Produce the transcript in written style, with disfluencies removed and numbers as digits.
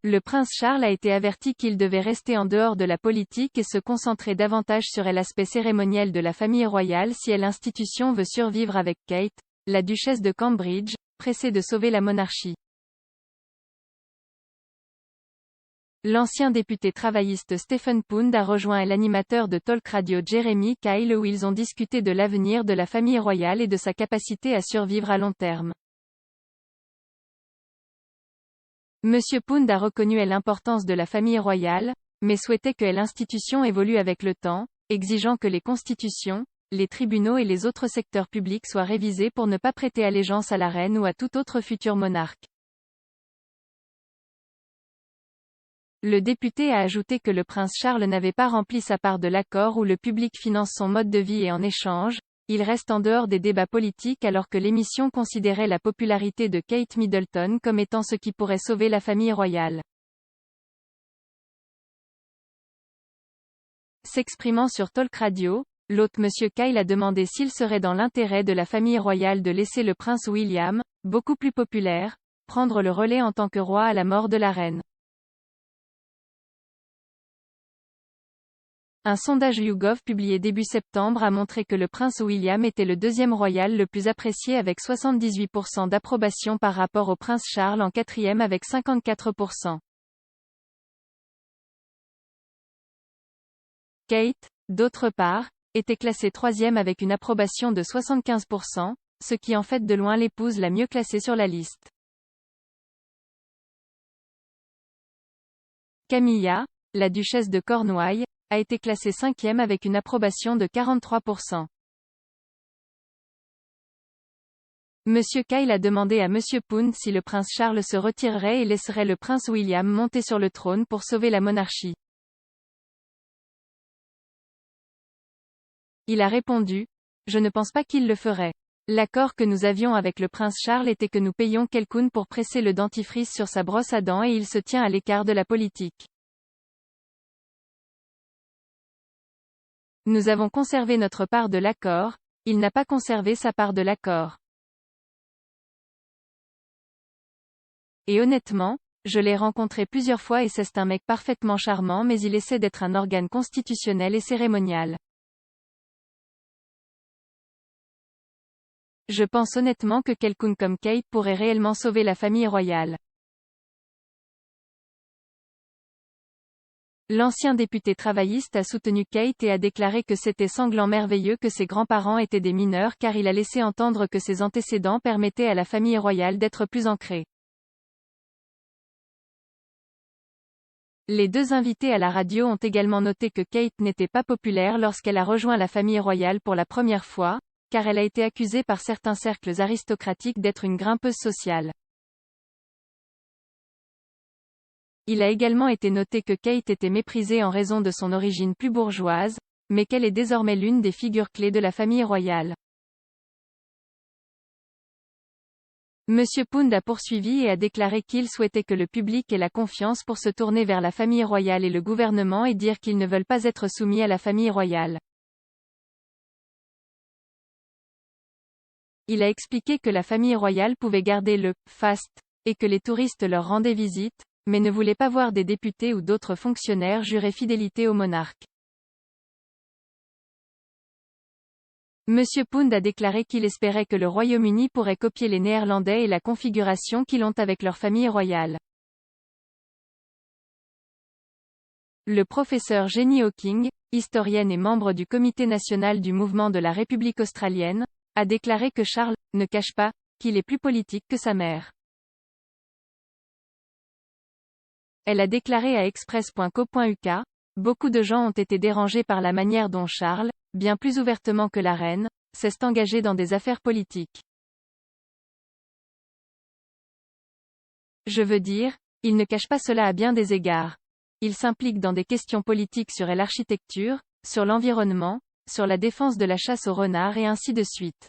Le prince Charles a été averti qu'il devait rester en dehors de la politique et se concentrer davantage sur l'aspect cérémoniel de la famille royale si l'institution veut survivre avec Kate, la duchesse de Cambridge, pressée de sauver la monarchie. L'ancien député travailliste Stephen Pound a rejoint l'animateur de talk radio Jeremy Kyle où ils ont discuté de l'avenir de la famille royale et de sa capacité à survivre à long terme. Monsieur Pound a reconnu l'importance de la famille royale, mais souhaitait que l'institution évolue avec le temps, exigeant que les constitutions, les tribunaux et les autres secteurs publics soient révisés pour ne pas prêter allégeance à la reine ou à tout autre futur monarque. Le député a ajouté que le prince Charles n'avait pas rempli sa part de l'accord où le public finance son mode de vie et en échange, il reste en dehors des débats politiques alors que l'émission considérait la popularité de Kate Middleton comme étant ce qui pourrait sauver la famille royale. S'exprimant sur Talk Radio, l'hôte Monsieur Kyle a demandé s'il serait dans l'intérêt de la famille royale de laisser le prince William, beaucoup plus populaire, prendre le relais en tant que roi à la mort de la reine. Un sondage YouGov publié début septembre a montré que le prince William était le deuxième royal le plus apprécié avec 78% d'approbation par rapport au prince Charles en quatrième avec 54%. Kate, d'autre part, était classée troisième avec une approbation de 75%, ce qui en fait de loin l'épouse la mieux classée sur la liste. Camilla, la duchesse de Cornouailles, a été classée cinquième avec une approbation de 43%. Monsieur Kyle a demandé à Monsieur Pound si le prince Charles se retirerait et laisserait le prince William monter sur le trône pour sauver la monarchie. Il a répondu: « Je ne pense pas qu'il le ferait. L'accord que nous avions avec le prince Charles était que nous payions quelqu'un pour presser le dentifrice sur sa brosse à dents et il se tient à l'écart de la politique. Nous avons conservé notre part de l'accord, il n'a pas conservé sa part de l'accord. Et honnêtement, je l'ai rencontré plusieurs fois et c'est un mec parfaitement charmant mais il essaie d'être un organe constitutionnel et cérémonial. Je pense honnêtement que quelqu'un comme Kate pourrait réellement sauver la famille royale. » L'ancien député travailliste a soutenu Kate et a déclaré que c'était sanglant merveilleux que ses grands-parents étaient des mineurs car il a laissé entendre que ses antécédents permettaient à la famille royale d'être plus ancrée. Les deux invités à la radio ont également noté que Kate n'était pas populaire lorsqu'elle a rejoint la famille royale pour la première fois, car elle a été accusée par certains cercles aristocratiques d'être une grimpeuse sociale. Il a également été noté que Kate était méprisée en raison de son origine plus bourgeoise, mais qu'elle est désormais l'une des figures clés de la famille royale. Monsieur Pound a poursuivi et a déclaré qu'il souhaitait que le public ait la confiance pour se tourner vers la famille royale et le gouvernement et dire qu'ils ne veulent pas être soumis à la famille royale. Il a expliqué que la famille royale pouvait garder le « faste » et que les touristes leur rendaient visite, mais ne voulait pas voir des députés ou d'autres fonctionnaires jurer fidélité au monarque. Monsieur Pound a déclaré qu'il espérait que le Royaume-Uni pourrait copier les Néerlandais et la configuration qu'ils ont avec leur famille royale. Le professeur Jenny Hawking, historienne et membre du Comité national du mouvement de la République australienne, a déclaré que Charles ne cache pas qu'il est plus politique que sa mère. Elle a déclaré à express.co.uk, « Beaucoup de gens ont été dérangés par la manière dont Charles, bien plus ouvertement que la reine, s'est engagé dans des affaires politiques. Je veux dire, il ne cache pas cela à bien des égards. Il s'implique dans des questions politiques sur l'architecture, sur l'environnement, sur la défense de la chasse au renard et ainsi de suite. »